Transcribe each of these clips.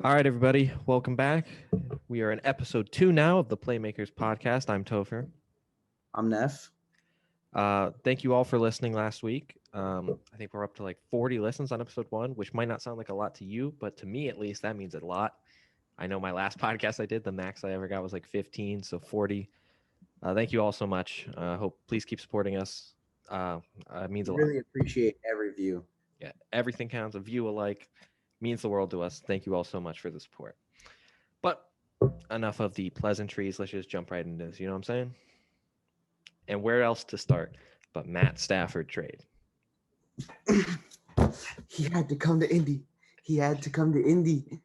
All right, everybody, welcome back. We are in episode 2 now of the Playmakers podcast. I'm Topher. I'm Neff. Thank you all for listening last week. I think we're up to like 40 listens on episode 1, which might not sound like a lot to you, but to me at least, that means a lot. I know my last podcast I did, the max I ever got was like 15, so 40. Thank you all so much. Hope please keep supporting us. It means We a lot. really appreciate every view. Yeah, everything counts. A view alike means the world to us. Thank you all so much for the support. But enough of the pleasantries. Let's just jump right into this. You know what I'm saying? And where else to start but Matt Stafford trade? He had to come to Indy. He had to come to Indy.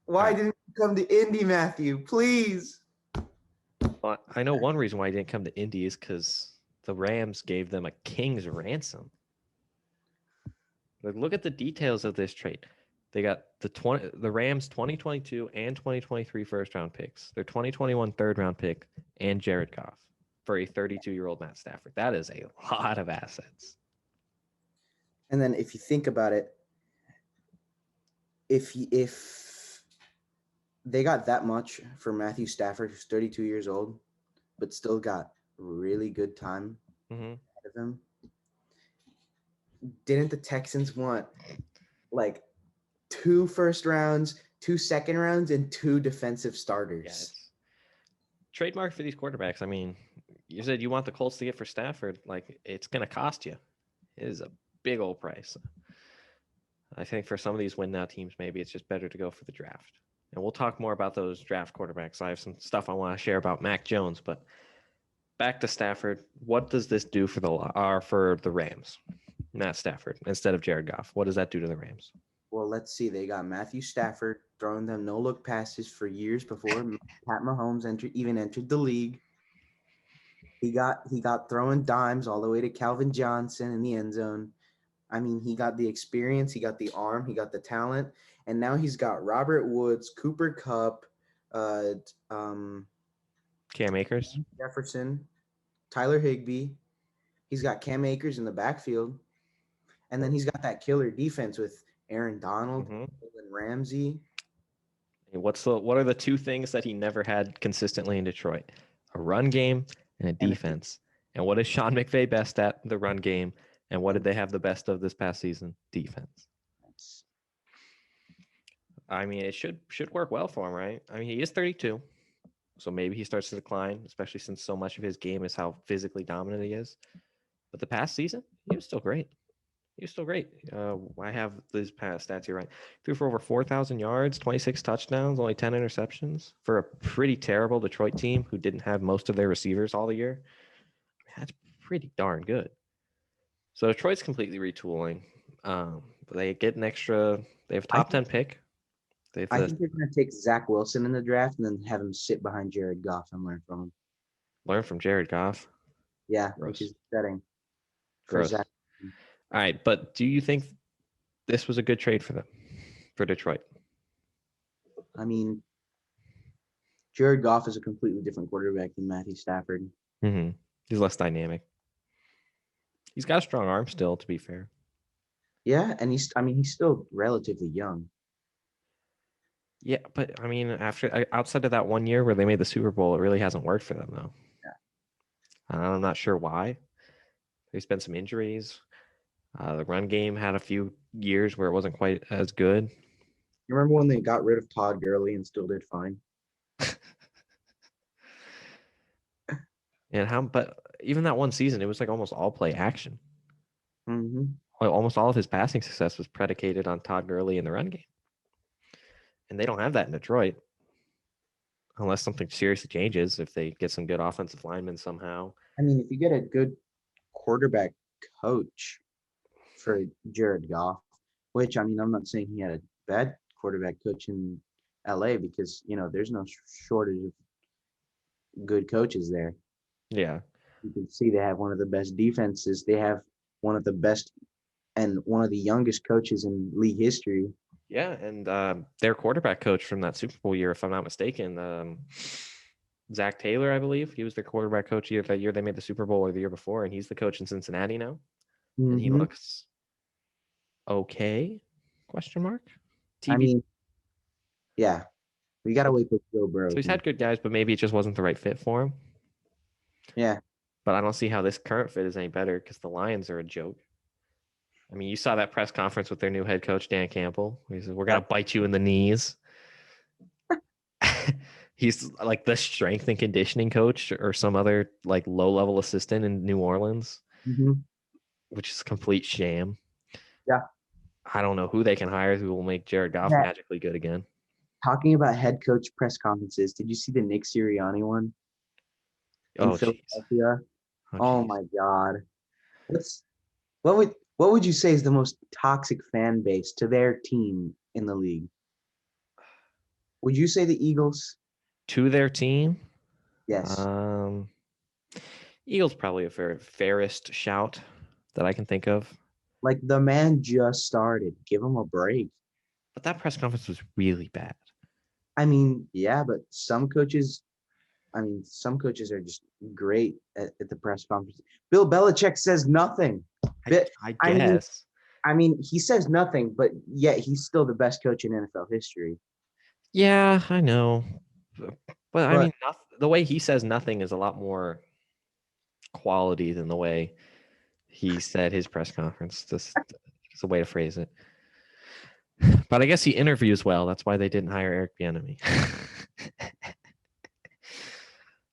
Why Right. didn't he come to Indy, Matthew? Please. Well, I know one reason why he didn't come to Indy is because the Rams gave them a king's ransom. Like, look at the details of this trade. They got the Rams 2022 and 2023 first round picks, their 2021 third round pick, and Jared Goff for a 32-year-old Matt Stafford. That is a lot of assets. And then if you think about it, if they got that much for Matthew Stafford, who's 32 years old, but still got really good time ahead of him, didn't the Texans want like 2 first rounds, 2 second rounds, and 2 defensive starters? Yeah, it's trademark for these quarterbacks. I mean, you said you want the Colts to get for Stafford. Like, it's going to cost you. It is a big old price. I think for some of these win now teams, maybe it's just better to go for the draft. And we'll talk more about those draft quarterbacks. I have some stuff I want to share about Mac Jones, but back to Stafford. What does this do for the Rams? Matt Stafford instead of Jared Goff. What does that do to the Rams? Well, let's see. They got Matthew Stafford throwing them no-look passes for years before Pat Mahomes entered the league. He got throwing dimes all the way to Calvin Johnson in the end zone. I mean, he got the experience, he got the arm, he got the talent, and now he's got Robert Woods, Cooper Kupp, Cam Akers. Jefferson, Tyler Higbee. He's got Cam Akers in the backfield, and then he's got that killer defense with Aaron Donald, Jalen Ramsey. What are the two things that he never had consistently in Detroit? A run game and a defense. And what is Sean McVay best at? The run game. And what did they have the best of this past season? Defense. I mean, it should work well for him, right? I mean, he is 32, so maybe he starts to decline, especially since so much of his game is how physically dominant he is. But the past season, he was still great. I have these past stats here, right? Threw for over 4,000 yards, 26 touchdowns, only 10 interceptions for a pretty terrible Detroit team who didn't have most of their receivers all the year. That's pretty darn good. So Detroit's completely retooling. They get an extra. They have a top 10 pick. I think they're going to take Zach Wilson in the draft and then have him sit behind Jared Goff and learn from him. Learn from Jared Goff. Yeah, Gross. which is setting for Gross. Zach. All right, but do you think this was a good trade for them, for Detroit? I mean, Jared Goff is a completely different quarterback than Matthew Stafford. Mm-hmm. He's less dynamic. He's got a strong arm still, to be fair. Yeah, and he's still relatively young. Yeah, but I mean, outside of that 1 year where they made the Super Bowl, it really hasn't worked for them, though. Yeah. I'm not sure why. There's been some injuries. The run game had a few years where it wasn't quite as good. You remember when they got rid of Todd Gurley and still did fine? But even that one season, it was like almost all play action. Mm-hmm. Almost all of his passing success was predicated on Todd Gurley in the run game. And they don't have that in Detroit. Unless something seriously changes, if they get some good offensive linemen somehow. I mean, if you get a good quarterback coach for Jared Goff, which, I mean, I'm not saying he had a bad quarterback coach in LA because, there's no shortage of good coaches there. Yeah. You can see they have one of the best defenses. They have one of the best and one of the youngest coaches in league history. Yeah, and their quarterback coach from that Super Bowl year, if I'm not mistaken, Zach Taylor, I believe, he was their quarterback coach either that year they made the Super Bowl or the year before, and he's the coach in Cincinnati now. Mm-hmm. And he looks okay? Question mark. I mean, Yeah, we gotta wait for Joe So Burrow. he's had good guys, but maybe it just wasn't the right fit for him. Yeah, But I don't see how this current fit is any better because the Lions are a joke. I mean, you saw that press conference with their new head coach, Dan Campbell. He said, "We're going to bite you in the knees." He's like the strength and conditioning coach or some other like low-level assistant in New Orleans, which is a complete sham. Yeah. I don't know who they can hire who will make Jared Goff Yeah. magically good again. Talking about head coach press conferences, did you see the Nick Sirianni one in Oh, jeez. Philadelphia? Oh geez. my God. What would you say is the most toxic fan base to their team in the league? Would you say the Eagles? To their team? Yes. Eagles probably a fairest shout that I can think of. Like the man just started. Give him a break. But that press conference was really bad. I mean, yeah, but some coaches are just great at the press conference. Bill Belichick says nothing. I guess. I mean, he says nothing, but yet he's still the best coach in NFL history. Yeah, I know. But I But mean, the way he says nothing is a lot more quality than the way he said his press conference. Just it's a way to phrase it. But I guess he interviews well. That's why they didn't hire Eric Bieniemy.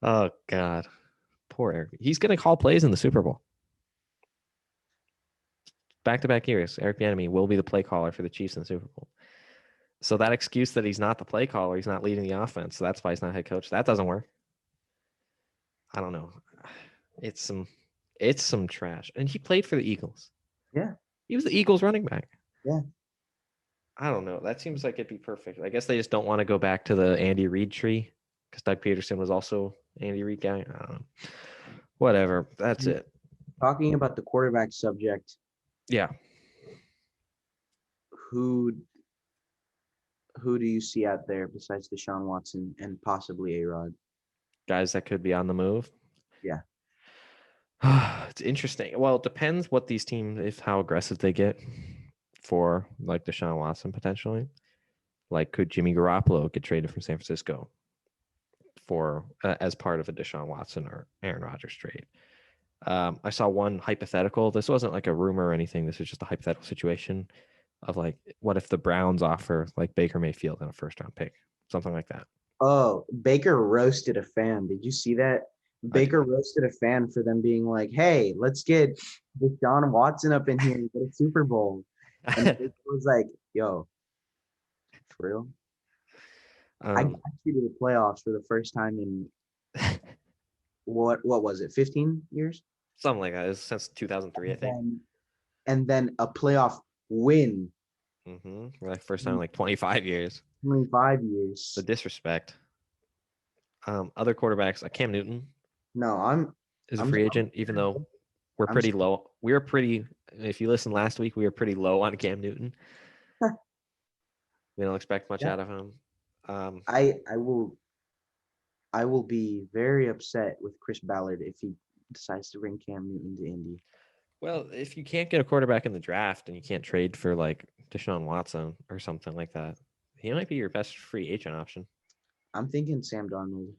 Oh God, poor Eric. He's going to call plays in the Super Bowl. Back-to-back years, Eric Bieniemy will be the play caller for the Chiefs in the Super Bowl. So that excuse that he's not the play caller, he's not leading the offense, so that's why he's not head coach. That doesn't work. I don't know. It's some trash. And he played for the Eagles. yeah, He was the Eagles running back. yeah. I don't know. That seems like it'd be perfect. I guess they just don't want to go back to the Andy Reid tree because Doug Peterson was also Andy Reid guy. I don't know. Whatever. That's it. Talking about the quarterback subject, Yeah. who do you see out there besides Deshaun Watson and possibly A-Rod? Guys that could be on the move. Yeah. It's interesting. Well, it depends what these teams, how aggressive they get for like Deshaun Watson potentially. Like, could Jimmy Garoppolo get traded from San Francisco for as part of a Deshaun Watson or Aaron Rodgers trade? I saw one hypothetical. This wasn't like a rumor or anything. This was just a hypothetical situation of like, what if the Browns offer like Baker Mayfield and a first-round pick, something like that. Oh, Baker roasted a fan. Did you see that? Baker roasted a fan for them being like, "Hey, let's get Deshaun Watson up in here and get a Super Bowl." And Baker was like, "Yo, for real? I got you to the playoffs for the first time in what was it, 15 years? Something like that. It was since 2003, I think. And then a playoff win. Like first time in like 25 years. 25 years. The disrespect. Other quarterbacks, Cam Newton. No, is a free agent, even though we're pretty low. We were pretty. If you listened last week, we were pretty low on Cam Newton. We don't expect much out of him. I will be very upset with Chris Ballard if he decides to bring Cam Newton to Indy. Well, if you can't get a quarterback in the draft and you can't trade for like Deshaun Watson or something like that, he might be your best free agent option. I'm thinking Sam Darnold.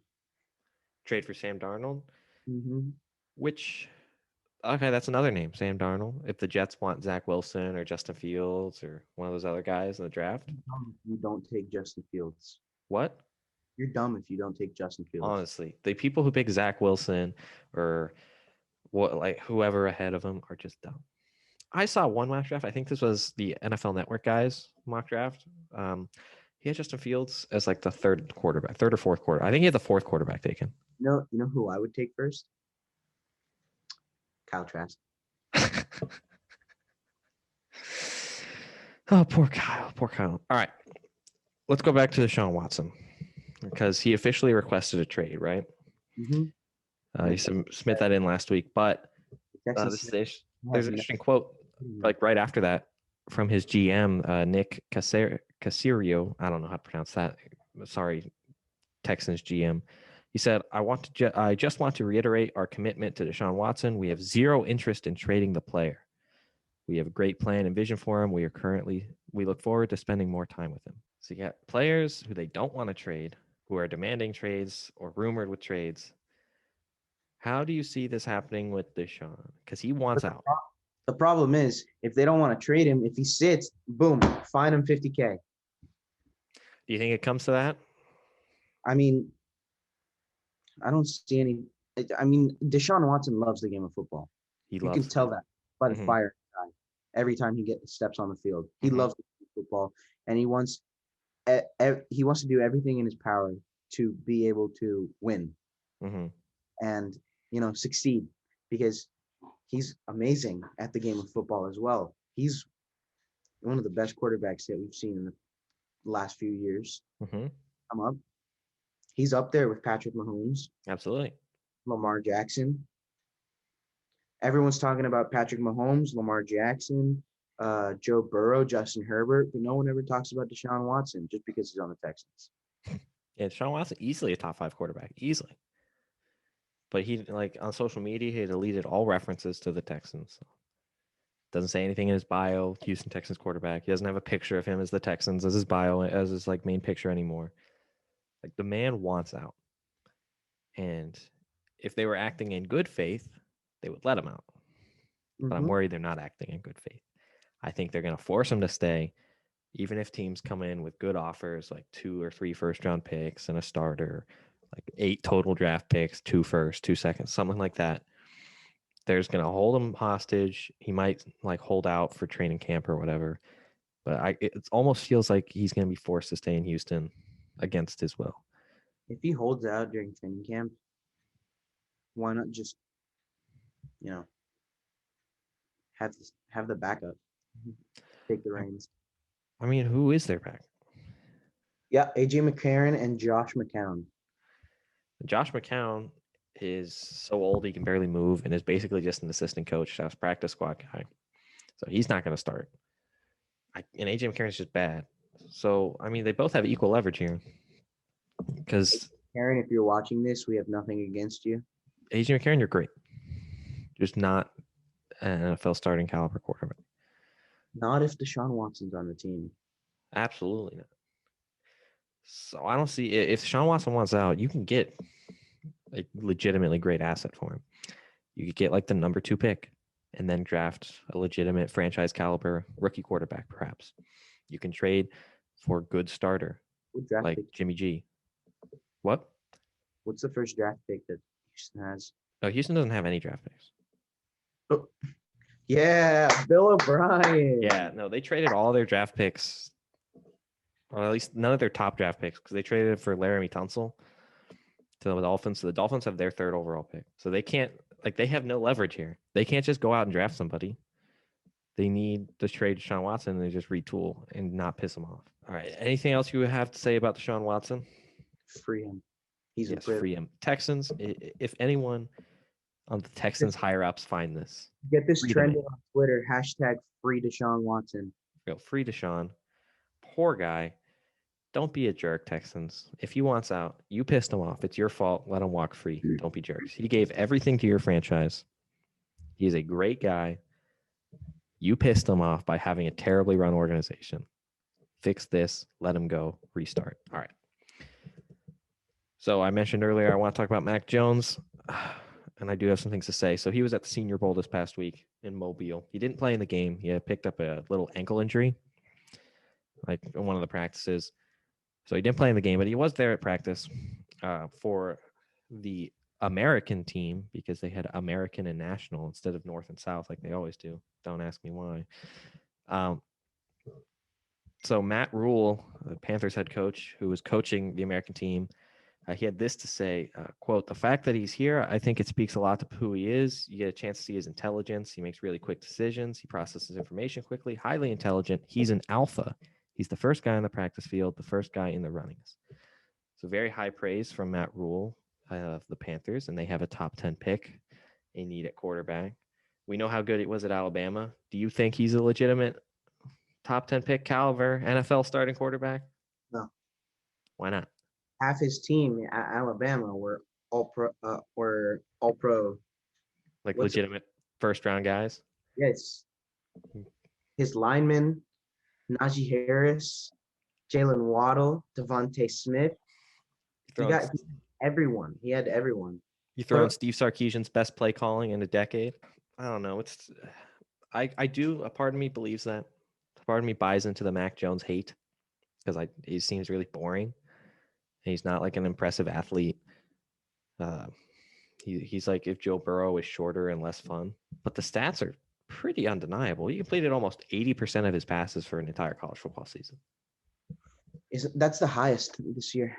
Trade for Sam Darnold? Mm-hmm. Which, okay, that's another name, Sam Darnold. If the Jets want Zach Wilson or Justin Fields or one of those other guys in the draft. You don't take Justin Fields. What? You're dumb if you don't take Justin Fields. Honestly, the people who pick Zach Wilson or what, like whoever ahead of him are just dumb. I saw one mock draft. I think this was the NFL Network guys mock draft. He had Justin Fields as like the third or fourth quarter. I think he had the fourth quarterback taken. You know who I would take first? Kyle Trask. Oh, poor Kyle. Poor Kyle. All right. Let's go back to Deshaun Watson because he officially requested a trade, right? Mm-hmm. He submit that in last week, but there's an interesting quote like right after that from his GM, Nick Caserio. I don't know how to pronounce that. Sorry, Texans GM. He said, I just want to reiterate our commitment to Deshaun Watson. We have zero interest in trading the player. We have a great plan and vision for him. We look forward to spending more time with him. So you got players who they don't want to trade, who are demanding trades or rumored with trades. How do you see this happening with Deshaun? Because he wants But out. the problem is, if they don't want to trade him, if he sits, boom, fine him $50K. Do you think it comes to that? I mean, I don't see any. I mean, Deshaun Watson loves the game of football. He You can loves. tell that by the Mm-hmm, fire guy every time he steps on the field. He mm-hmm, loves football, and he wants to do everything in his power to be able to win mm-hmm. and succeed because he's amazing at the game of football as well. He's one of the best quarterbacks that we've seen in the last few years Mm-hmm. come up. He's up there with Patrick Mahomes, Absolutely. Lamar Jackson. Everyone's talking about Patrick Mahomes, Lamar Jackson, Joe Burrow, Justin Herbert, but no one ever talks about Deshaun Watson just because he's on the Texans. Yeah, Deshaun Watson easily a top 5 quarterback, easily. But he like on social media, he deleted all references to the Texans. Doesn't say anything in his bio. Houston Texans quarterback. He doesn't have a picture of him as the Texans as his bio as his like main picture anymore. Like the man wants out, and if they were acting in good faith, they would let him out. But I'm worried they're not acting in good faith. I think they're going to force him to stay, even if teams come in with good offers, like 2 or 3 first-round picks and a starter, like 8 total draft picks, 2 first, 2 seconds, something like that. There's going to hold him hostage. He might like hold out for training camp or whatever, but it almost feels like he's going to be forced to stay in Houston against his will. If he holds out during training camp, why not just you know have the backup take the reins? I mean, who is their back? Yeah, AJ McCarron and Josh McCown. Josh McCown is so old he can barely move and is basically just an assistant coach, practice squad guy. So he's not going to start. And AJ McCarron is just bad. So I mean, they both have equal leverage here. Because Karen, if you're watching this, we have nothing against you. AJ McCarron, you're great. Just not an NFL starting caliber quarterback. Not if Deshaun Watson's on the team. Absolutely not. So I don't see if Sean Watson wants out, you can get a legitimately great asset for him. You could get like the number 2 pick and then draft a legitimate franchise caliber rookie quarterback, perhaps. You can trade for a good starter like pick? Jimmy G. What? What's the first draft pick that Houston has? Oh, Houston doesn't have any draft picks. Oh, yeah, Bill O'Brien. Yeah, no, they traded all their draft picks, or at least none of their top draft picks, because they traded for Laramie Tunsil to the Dolphins. So the Dolphins have their 3rd overall pick. So they can't, they have no leverage here. They can't just go out and draft somebody. They need to trade Deshaun Watson and they just retool and not piss him off. All right. Anything else you have to say about Deshaun Watson? Free him. He's yes, free him. Texans, if anyone on the Texans higher ups find this, get this trending on Twitter. # free Deshaun Watson. Free Deshaun. Poor guy. Don't be a jerk, Texans. If he wants out, you pissed him off. It's your fault. Let him walk free. Don't be jerks. He gave everything to your franchise. He's a great guy. You pissed him off by having a terribly run organization. Fix this. Let him go. Restart. All right. So I mentioned earlier I want to talk about Mac Jones, and I do have some things to say. So he was at the Senior Bowl this past week in Mobile. He didn't play in the game. He had picked up a little ankle injury, like in one of the practices. So he didn't play in the game, but he was there at practice for the American team because they had American and National instead of North and South like they always do. Don't ask me why. So Matt Rule, the Panthers head coach, who was coaching the American team, he had this to say, quote, "The fact that he's here, I think it speaks a lot to who he is. You get a chance to see his intelligence. He makes really quick decisions. He processes information quickly, highly intelligent. He's an alpha. He's the first guy on the practice field, the first guy in the runnings." So very high praise from Matt Rule of the Panthers, and they have a top 10 pick. They need at quarterback. We know how good it was at Alabama. Do you think he's a legitimate top 10 pick caliber NFL starting quarterback? No. Why not? Half his team at Alabama were all pro. Like legitimate first round guys? Yes. His linemen, Najee Harris, Jalen Waddle, Devontae Smith. He Throwing, got everyone. He had everyone. you throwing Steve Sarkisian's best play calling in a decade. I don't know. It's I do. A part of me believes that. A part of me buys into the Mac Jones hate because he seems really boring. And he's not like an impressive athlete. Uh, he's like if Joe Burrow is shorter and less fun, but the stats are pretty undeniable. He completed almost 80% of his passes for an entire college football season. That's the highest this year?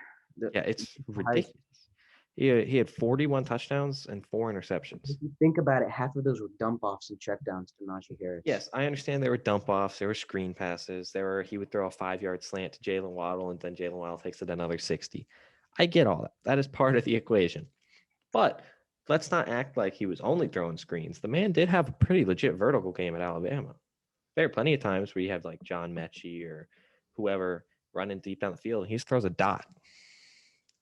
Yeah, it's ridiculous. He had 41 touchdowns and 4 interceptions. If you think about it, half of those were dump offs and checkdowns to Najee Harris. Yes, I understand there were dump offs, there were screen passes, he would throw a 5-yard slant to Jalen Waddle, and then Jalen Waddle takes it another 60. I get all that. That is part of the equation. But let's not act like he was only throwing screens. The man did have a pretty legit vertical game at Alabama. There are plenty of times where you have like John Mechie or whoever running deep down the field, and he just throws a dot,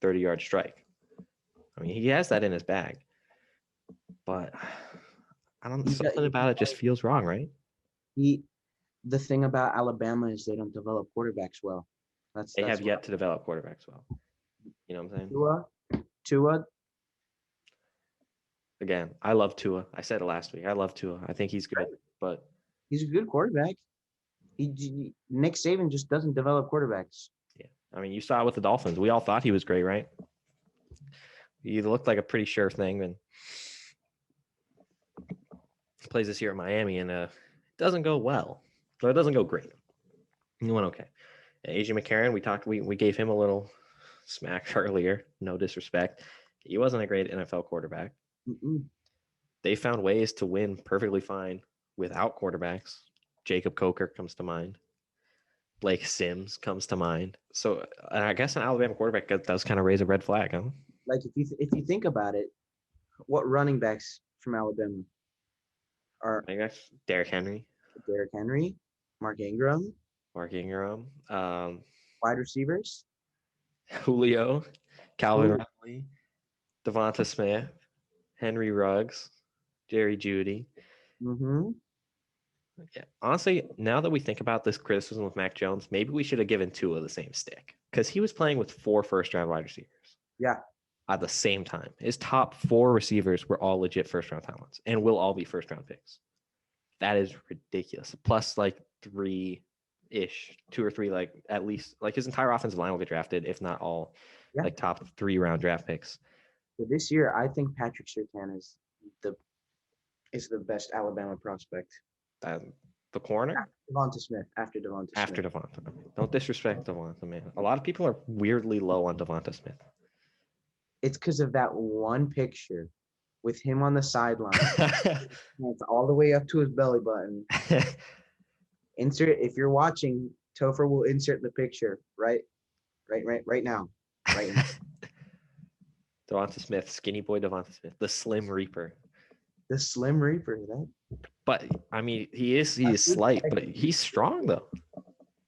30-yard strike. I mean, he has that in his bag. But I don't know, something about it just feels wrong, right? The thing about Alabama is they don't develop quarterbacks well. They have yet to develop quarterbacks well. You know what I'm saying? Tua. Again, I love Tua. I said it last week. I love Tua. I think he's good, but he's a good quarterback. Nick Saban just doesn't develop quarterbacks. Yeah, I mean, you saw it with the Dolphins. We all thought he was great, right? He looked like a pretty sure thing. Then plays this year at Miami, and it doesn't go well. So it doesn't go great. He went okay. And AJ McCarron, we gave him a little smack earlier. No disrespect. He wasn't a great NFL quarterback. They found ways to win perfectly fine without quarterbacks. Jacob Coker comes to mind. Blake Sims comes to mind. So I guess an Alabama quarterback does kind of raise a red flag, huh? Like if you think about it, what running backs from Alabama are? I guess Derrick Henry, Mark Ingram. Wide receivers: Julio, Calvin Ridley, Devonta Smith, Henry Ruggs, Jerry Jeudy. Yeah, honestly, now that we think about this criticism with Mac Jones, maybe we should have given Tua the same stick because he was playing with 4 first-round wide receivers. Yeah. At the same time, his top 4 receivers were all legit first-round talents and will all be first-round picks. That is ridiculous. Plus, like 3-ish, 2 or 3, like at least, like his entire offensive line will get drafted, if not all, like top 3-round draft picks. So this year, I think Patrick Surtain is the best Alabama prospect. The corner? After Devonta Smith. Don't disrespect Devonta, man. A lot of people are weirdly low on Devonta Smith. It's because of that one picture with him on the sideline. It's all the way up to his belly button. Insert, if you're watching, Topher will insert the picture right now. Right now. Devonta Smith, skinny boy Devonta Smith, the Slim Reaper. The Slim Reaper, But I mean, he is slight, but he's strong though.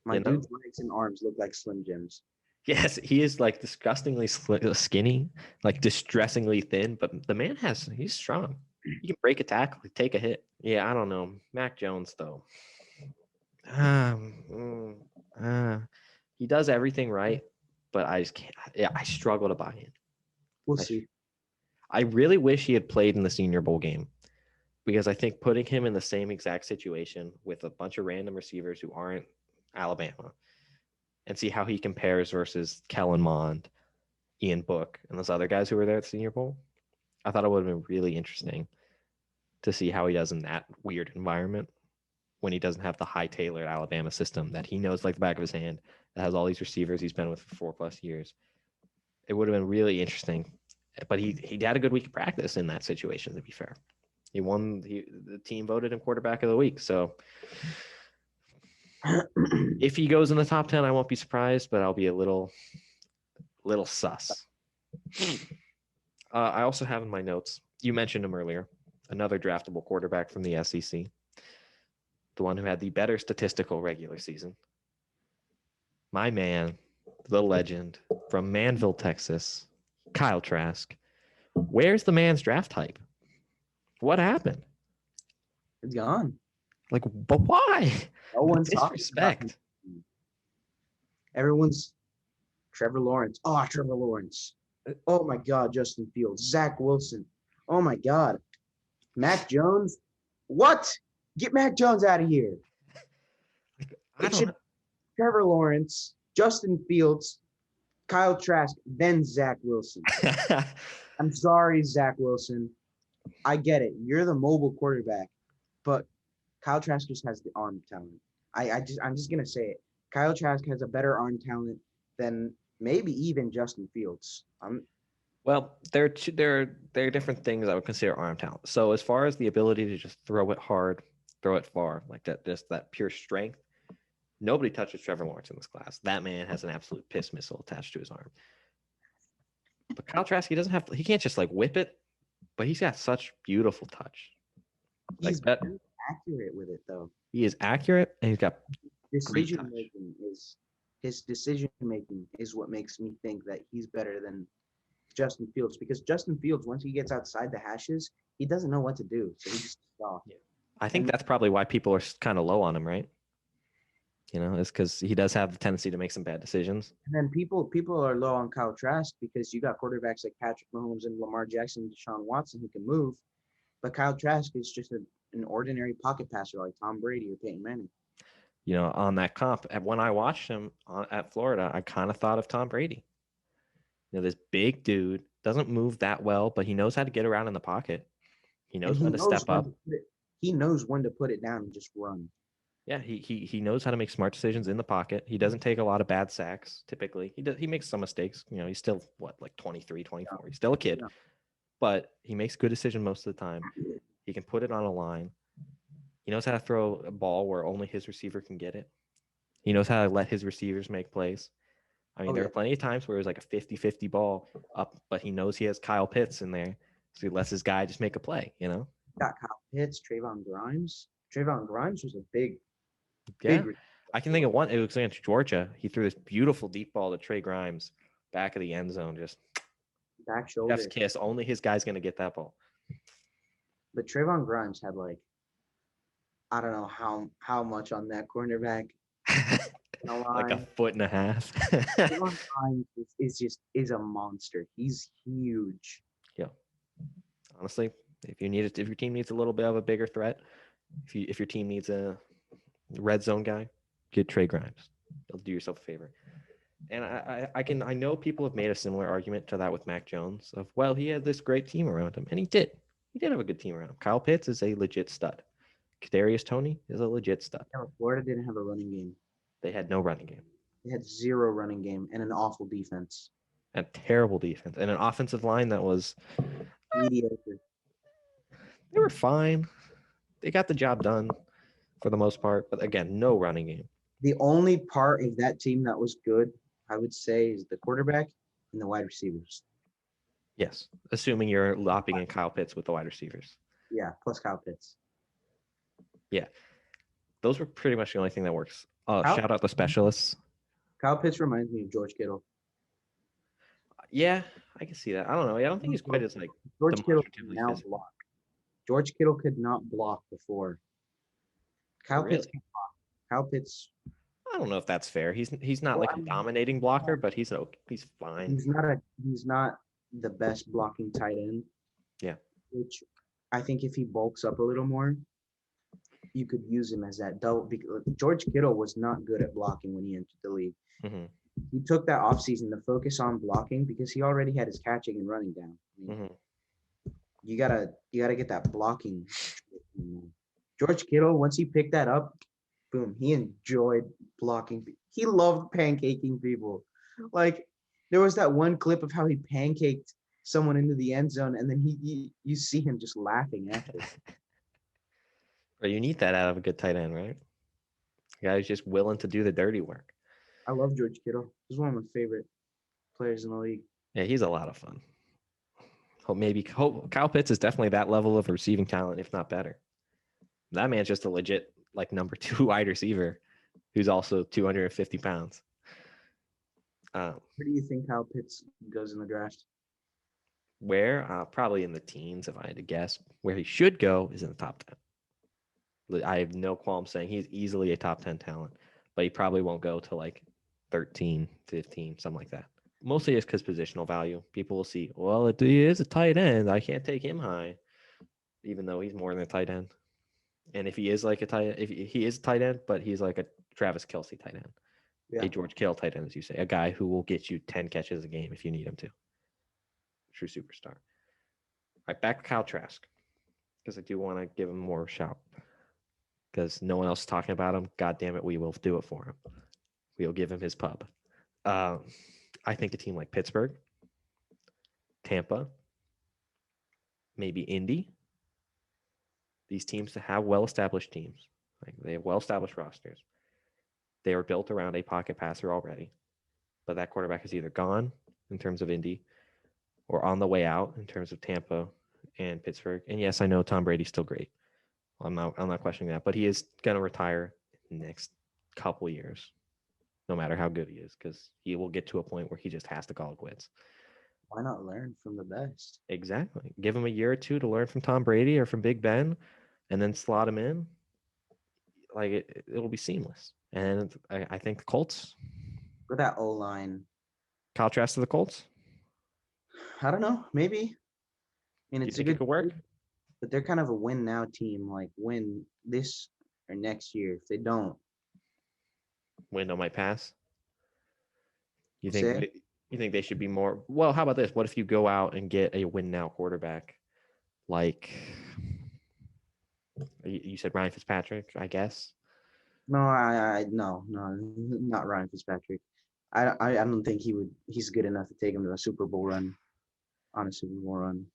My dude's legs and arms look like Slim Jims. Yes, he is like disgustingly skinny, like distressingly thin, but the man he's strong. He can break a tackle, take a hit. Yeah, I don't know. Mac Jones though. He does everything right, but I just can't. Yeah, I struggle to buy in. We'll see. I really wish he had played in the Senior Bowl game because I think putting him in the same exact situation with a bunch of random receivers who aren't Alabama and see how he compares versus Kellen Mond, Ian Book, and those other guys who were there at the Senior Bowl, I thought it would have been really interesting to see how he does in that weird environment when he doesn't have the high-tailored Alabama system that he knows like the back of his hand, that has all these receivers he's been with for 4+ years. It would have been really interesting. But he had a good week of practice in that situation, to be fair. He won. The team voted him quarterback of the week. So if he goes in the top 10, I won't be surprised, but I'll be a little sus. I also have in my notes, you mentioned him earlier, another draftable quarterback from the SEC, the one who had the better statistical regular season. My man, the legend from Manville, Texas, Kyle Trask. Where's the man's draft hype? What happened? It's gone. Like, but why? No one's disrespect. Everyone's Trevor Lawrence. Oh, Trevor Lawrence. Oh my God, Justin Fields. Zach Wilson. Oh my God. Mac Jones. What? Get Mac Jones out of here. I It should don't. be Trevor Lawrence, Justin Fields, Kyle Trask, then Zach Wilson. I'm sorry, Zach Wilson. I get it. You're the mobile quarterback, but Kyle Trask just has the arm talent. I'm just gonna say it. Kyle Trask has a better arm talent than maybe even Justin Fields. Well, there are different things I would consider arm talent. So as far as the ability to just throw it hard, throw it far, like that, just that pure strength, nobody touches Trevor Lawrence in this class. That man has an absolute piss missile attached to his arm. But Kyle Trask, he can't just like whip it, but he's got such beautiful touch. He's Like that, very accurate with it though. he is accurate and he's got great touch. His decision making is what makes me think that he's better than Justin Fields, because Justin Fields, once he gets outside the hashes, he doesn't know what to do. So he just off. Yeah. I think that's probably why people are kind of low on him, right? You know, it's because he does have the tendency to make some bad decisions. And then people are low on Kyle Trask because you got quarterbacks like Patrick Mahomes and Lamar Jackson and Deshaun Watson who can move, but Kyle Trask is just an ordinary pocket passer like Tom Brady or Peyton Manning. You know, on that comp, when I watched him at Florida, I kind of thought of Tom Brady. You know, this big dude doesn't move that well, but he knows how to get around in the pocket. He knows when to step up. He knows when to put it down and just run. Yeah, he knows how to make smart decisions in the pocket. He doesn't take a lot of bad sacks typically. He makes some mistakes. You know, he's still like 23, 24. He's still a kid. Yeah. But he makes good decisions most of the time. He can put it on a line. He knows how to throw a ball where only his receiver can get it. He knows how to let his receivers make plays. I mean, there are plenty of times where it was like a 50-50 ball up, but he knows he has Kyle Pitts in there. So he lets his guy just make a play, you know? Got Kyle Pitts, Trayvon Grimes. Trayvon Grimes was a big. I can think of one. It was against Georgia. He threw this beautiful deep ball to Trey Grimes, back of the end zone, just back shoulder. Jeff's kiss. Only his guy's going to get that ball. But Trayvon Grimes had like, I don't know how much on that cornerback. Like a foot and a half. Trayvon Grimes is a monster. He's huge. Yeah. Honestly, if your team needs a little bit of a bigger threat, if your team needs a red zone guy, get Trey Grimes. You'll do yourself a favor. And I know people have made a similar argument to that with Mac Jones of, well, he had this great team around him, and he did have a good team around him. Kyle Pitts is a legit stud. Kadarius Toney is a legit stud. Yeah, Florida didn't have a running game. They had no running game. They had zero running game and an awful defense. A terrible defense and an offensive line that was mediocre. They were fine. They got the job done for the most part, but again, no running game. The only part of that team that was good, I would say, is the quarterback and the wide receivers. Yes, assuming you're lopping in Kyle Pitts with the wide receivers. Yeah, plus Kyle Pitts. Yeah, those were pretty much the only thing that works. Shout out the specialists. Kyle Pitts reminds me of George Kittle. Yeah, I can see that. I don't know. I don't think he's quite as like George Kittle can now block. George Kittle could not block before. Kyle Pitts can block. Kyle Pitts. I don't know if that's fair. He's not like a dominating blocker, but he's fine. He's not the best blocking tight end. Yeah. Which I think if he bulks up a little more, you could use him as that double. Because George Kittle was not good at blocking when he entered the league. Mm-hmm. He took that offseason to focus on blocking because he already had his catching and running down. I mean, you gotta get that blocking. George Kittle, once he picked that up, boom, he enjoyed blocking. He loved pancaking people. Like, there was that one clip of how he pancaked someone into the end zone, and then you see him just laughing after. Or you need that out of a good tight end, right? The guy who's just willing to do the dirty work. I love George Kittle. He's one of my favorite players in the league. Yeah, he's a lot of fun. Kyle Pitts is definitely that level of receiving talent, if not better. That man's just a legit like number 2 wide receiver who's also 250 pounds. Where do you think Kyle Pitts goes in the draft? Where? Probably in the teens, if I had to guess. Where he should go is in the top 10. I have no qualm saying he's easily a top 10 talent, but he probably won't go to like 13, 15, something like that. Mostly just because positional value. People will see, well, he is a tight end. I can't take him high, even though he's more than a tight end. And if he is like a tight end, if he is a tight end, but he's like a Travis Kelce tight end, a George Kittle tight end, as you say, a guy who will get you 10 catches a game if you need him to. True superstar. All right, back to Kyle Trask, because I do want to give him more of a shout. Because no one else is talking about him. God damn it, we will do it for him. We'll give him his pub. I think a team like Pittsburgh, Tampa, maybe Indy, these teams that have well-established teams. Like they have well-established rosters. They are built around a pocket passer already. But that quarterback is either gone in terms of Indy or on the way out in terms of Tampa and Pittsburgh. And yes, I know Tom Brady's still great. I'm not questioning that, but he is going to retire in the next couple years, no matter how good he is, because he will get to a point where he just has to call it quits. Why not learn from the best? Exactly. Give him a year or two to learn from Tom Brady or from Big Ben, and then slot him in. Like it'll be seamless. And I think the Colts. For that O-line. Kyle Trask to the Colts? I don't know. Maybe. And it's a good, it could work? But they're kind of a win now team. Like win this or next year. If they don't, window might pass. You think they should be more? Well, how about this? What if you go out and get a win now quarterback, like you said, Ryan Fitzpatrick? I guess. No, no, not Ryan Fitzpatrick. I don't think he's good enough to take him to a Super Bowl run. On a Super Bowl run.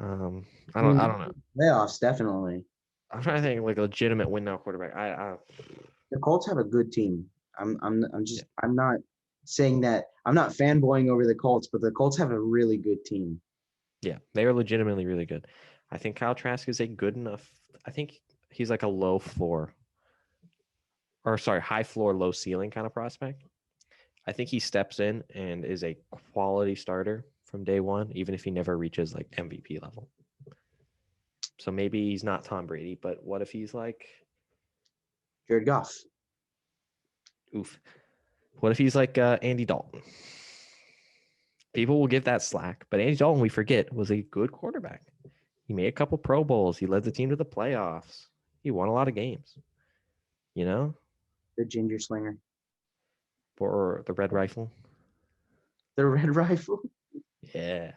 I don't know. Playoffs, definitely. I'm trying to think like a legitimate win now quarterback. The Colts have a good team. I'm not saying that I'm not fanboying over the Colts, but the Colts have a really good team. Yeah, they are legitimately really good. I think Kyle Trask is a good enough. I think he's like a high floor, low ceiling kind of prospect. I think he steps in and is a quality starter from day one, even if he never reaches like MVP level. So maybe he's not Tom Brady, but what if he's like Jared Goff? Oof. What if he's like Andy Dalton? People will give that slack, but Andy Dalton, we forget, was a good quarterback. He made a couple Pro Bowls. He led the team to the playoffs. He won a lot of games. You know? The ginger slinger. Or the red rifle. The red rifle? Yeah.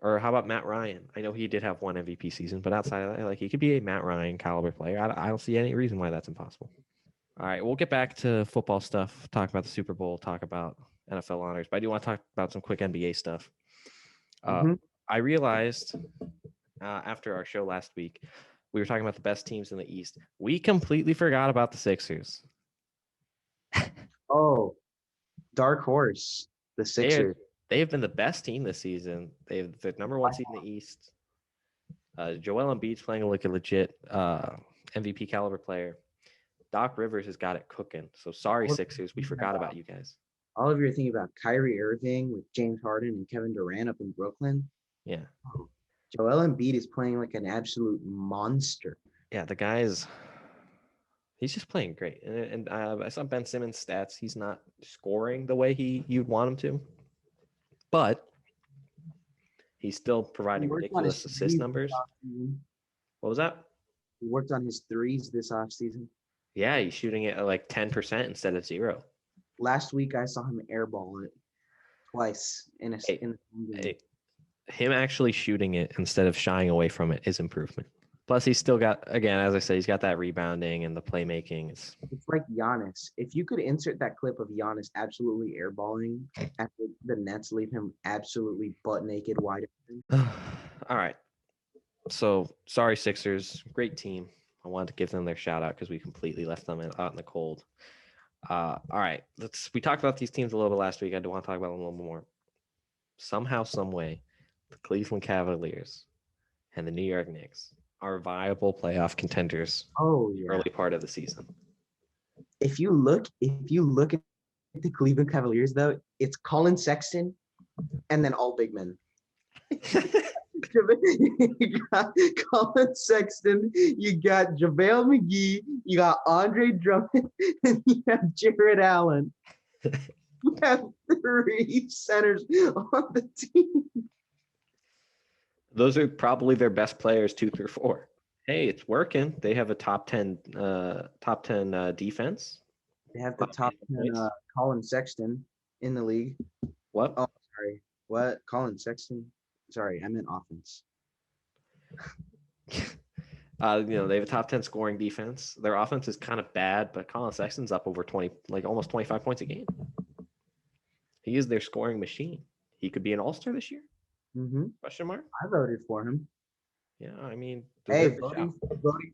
Or how about Matt Ryan? I know he did have one MVP season, but outside of that, like he could be a Matt Ryan caliber player. I don't see any reason why that's impossible. All right, we'll get back to football stuff, talk about the Super Bowl, talk about NFL honors, but I do want to talk about some quick NBA stuff. I realized after our show last week, we were talking about the best teams in the East. We completely forgot about the Sixers. Oh, dark horse, the Sixers. They have been the best team this season. They're the number one seed in the East. Joel Embiid's playing like a legit MVP caliber player. Doc Rivers has got it cooking. So sorry, Sixers, we forgot about you guys. All of you are thinking about Kyrie Irving with James Harden and Kevin Durant up in Brooklyn. Yeah. Joel Embiid is playing like an absolute monster. Yeah, he's just playing great. And I saw Ben Simmons' stats. He's not scoring the way you'd want him to, but he's still providing ridiculous assist numbers. What was that? He worked on his threes this offseason. Yeah, he's shooting it at like 10% instead of 0. Last week, I saw him airball it twice in a game. Him actually shooting it instead of shying away from it is improvement. Plus, he's still got, again, as I said, he's got that rebounding and the playmaking. It's like Giannis. If you could insert that clip of Giannis absolutely airballing after the Nets leave him absolutely butt naked wide open. All right. So, sorry, Sixers. Great team. I wanted to give them their shout out because we completely left them out in the cold. All right. We talked about these teams a little bit last week. I do want to talk about them a little more. Somehow, some way, the Cleveland Cavaliers and the New York Knicks are viable playoff contenders. Early part of the season. If you look at the Cleveland Cavaliers, though, it's Colin Sexton and then all big men. You got Colin Sexton, you got JaVale McGee, you got Andre Drummond, and you have Jared Allen. You have 3 centers on the team. Those are probably their best players, 2 through 4. Hey, it's working. They have a top 10 defense. They have the top 10 Colin Sexton in the league. What? Oh, sorry. What? Colin Sexton? Sorry, I meant offense. They have a top 10 scoring defense. Their offense is kind of bad, but Colin Sexton's up over 20, like almost 25 points a game. He is their scoring machine. He could be an all-star this year? Mm-hmm. Question mark? I voted for him. Yeah, I mean, hey, voting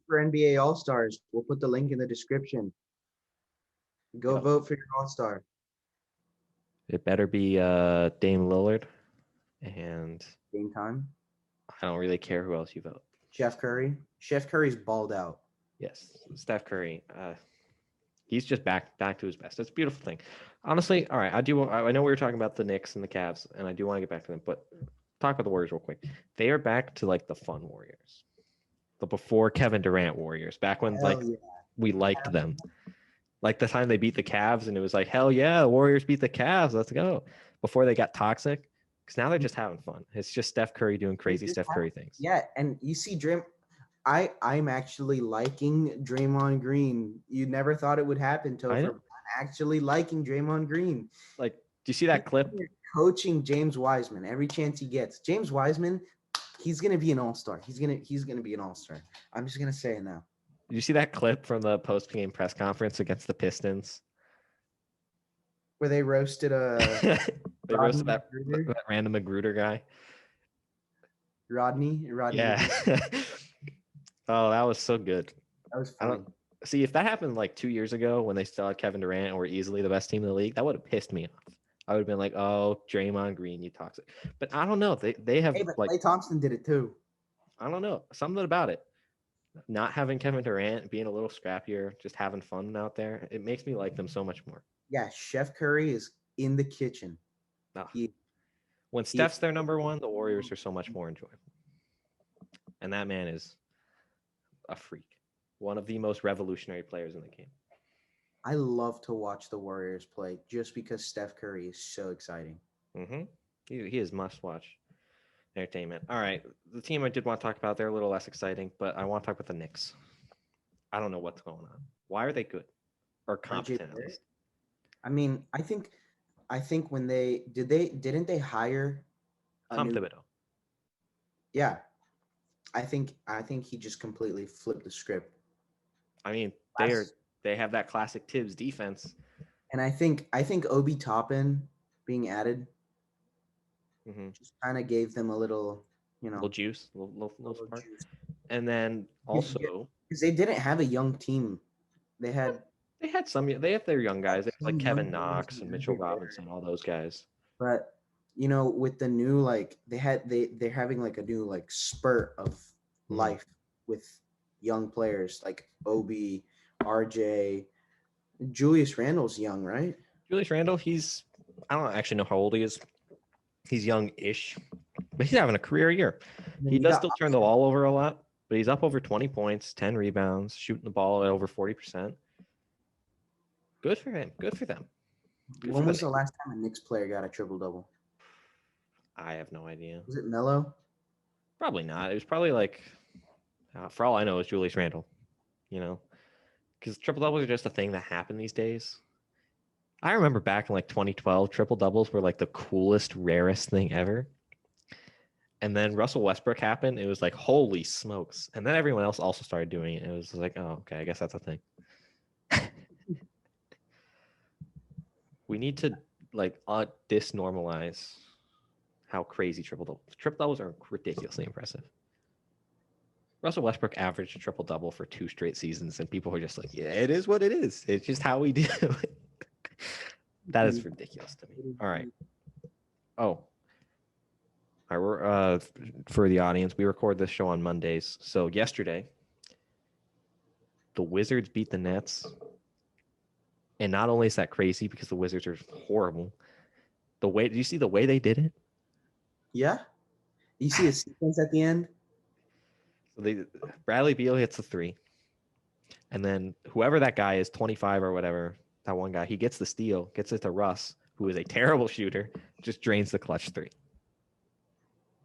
for NBA All-Stars. We'll put the link in the description. Go vote for your All-Star. It better be Dame Lillard, and Game time. I don't really care who else you vote. Chef Curry. Chef Curry's balled out. Yes, Steph Curry. He's just back to his best. It's a beautiful thing. Honestly, all right. I know we were talking about the Knicks and the Cavs, and I do want to get back to them, but talk about the Warriors real quick. They are back to like the fun Warriors, the before Kevin Durant Warriors, back when we liked them. Like the time they beat the Cavs, and it was like, hell yeah, the Warriors beat the Cavs. Let's go. Before they got toxic, because now they're just having fun. It's just Steph Curry doing crazy Steph Curry things. Yeah, and you see I'm actually liking Draymond Green. You never thought it would happen, Topher. I'm actually liking Draymond Green. Like, do you see that clip? Coaching James Wiseman every chance he gets. James Wiseman, he's gonna be an all-star. He's gonna be an all-star. I'm just gonna say it now. Did you see that clip from the post-game press conference against the Pistons? Where they roasted roasted that random Magruder guy. Rodney. Yeah. Oh, that was so good. That was fun. See, if that happened like 2 years ago when they still had Kevin Durant and were easily the best team in the league, that would have pissed me off. I would have been like, "Oh, Draymond Green, you toxic." But I don't know. They have but Klay Thompson did it too. I don't know. Something about it. Not having Kevin Durant, being a little scrappier, just having fun out there, it makes me like them so much more. Yeah, Chef Curry is in the kitchen. When Steph's their number one, the Warriors are so much more enjoyable. And that man is a freak. One of the most revolutionary players in the game. I love to watch the Warriors play just because Steph Curry is so exciting. Mm-hmm. He is must-watch entertainment. All right. The team I did want to talk about, they're a little less exciting, but I want to talk about the Knicks. I don't know what's going on. Why are they good? Or competent, at least? I mean, I think when didn't they hire Tom Thibodeau? Yeah. I think he just completely flipped the script. I mean, they have that classic Tibbs defense. And I think Obi Toppin being added just kind of gave them a little, little juice, little spark. Juice. And then also because they didn't have a young team. They had their young guys. They have like Kevin Knox and Mitchell Robinson, all those guys. But with the new they're having like a new spurt of life with young players like Obi, RJ, Julius Randle's young, right? Julius Randle, I don't actually know how old he is. He's young-ish, but he's having a career year. He does still turn the ball over a lot, but he's up over 20 points, 10 rebounds, shooting the ball at over 40%. Good for him. Good for them. When was the last time a Knicks player got a triple-double? I have no idea. Was it Melo? Probably not. It was probably for all I know, it's Julius Randle. Because triple-doubles are just a thing that happened these days. I remember back in 2012, triple-doubles were the coolest, rarest thing ever. And then Russell Westbrook happened. It was like, holy smokes. And then everyone else also started doing it. It was like, oh, okay, I guess that's a thing. We need to disnormalize how crazy triple-doubles are ridiculously impressive. Russell Westbrook averaged a triple-double for 2 straight seasons, and people are just like, yeah, it is what it is. It's just how we do it. That is ridiculous to me. All right. Oh. All right, for the audience, we record this show on Mondays. So yesterday, the Wizards beat the Nets. And not only is that crazy because the Wizards are horrible, did you see the way they did it? Yeah. You see a sequence at the end? So Bradley Beal hits a 3. And then whoever that guy is, 25 or whatever, that one guy. He gets the steal, gets it to Russ, who is a terrible shooter, just drains the clutch three.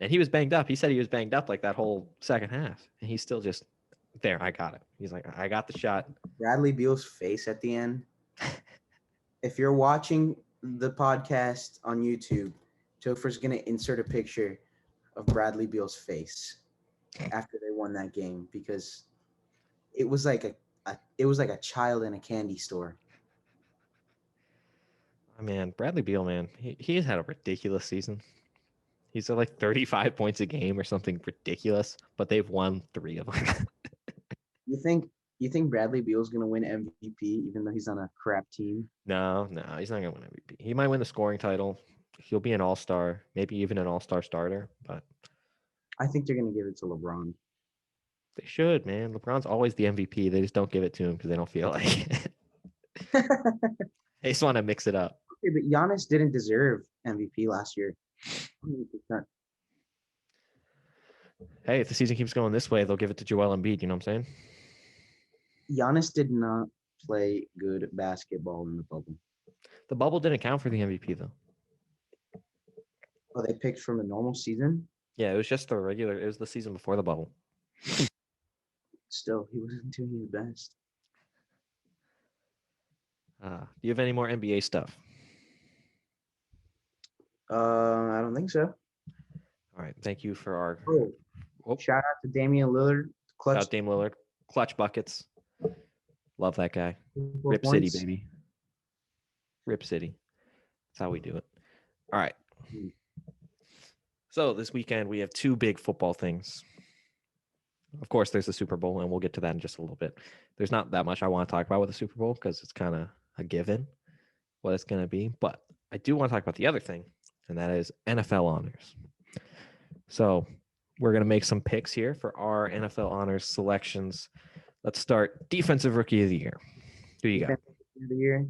And he was banged up. He said he was banged up like that whole second half. And he's still just there. I got it. He's like, I got the shot. Bradley Beal's face at the end. If you're watching the podcast on YouTube, Topher's going to insert a picture of Bradley Beal's face after they won that game, because it was like a child in a candy store. Oh, man, Bradley Beal, man, he has had a ridiculous season. He's at like 35 points a game or something ridiculous, but they've won 3 of them. You think Bradley Beal's going to win MVP even though he's on a crap team? No, he's not going to win MVP. He might win the scoring title. He'll be an all-star, maybe even an all-star starter, but I think they're going to give it to LeBron. they should, man. LeBron's always the MVP. They just don't give it to him because they don't feel like it. They just want to mix it up. Okay, but Giannis didn't deserve MVP last year. 100%. Hey, if the season keeps going this way, they'll give it to Joel Embiid. You know what I'm saying? Giannis did not play good basketball in the bubble. The bubble didn't count for the MVP, though. Oh, they picked from a normal season? Yeah, it was just the regular. It was the season before the bubble. Still, he wasn't doing his best. Do you have any more NBA stuff? I don't think so. All right. Thank you for our Shout out to Damian Lillard. Clutch. Shout out Dame Lillard. Clutch buckets. Love that guy. 4 Rip points. City, baby. Rip City. That's how we do it. All right. So this weekend we have 2 big football things. Of course, there's the Super Bowl, and we'll get to that in just a little bit. There's not that much I want to talk about with the Super Bowl because it's kind of a given what it's going to be. But I do want to talk about the other thing, and that is NFL honors. So we're going to make some picks here for our NFL honors selections. Let's start Defensive Rookie of the Year. Who you got? Defensive Rookie of the Year.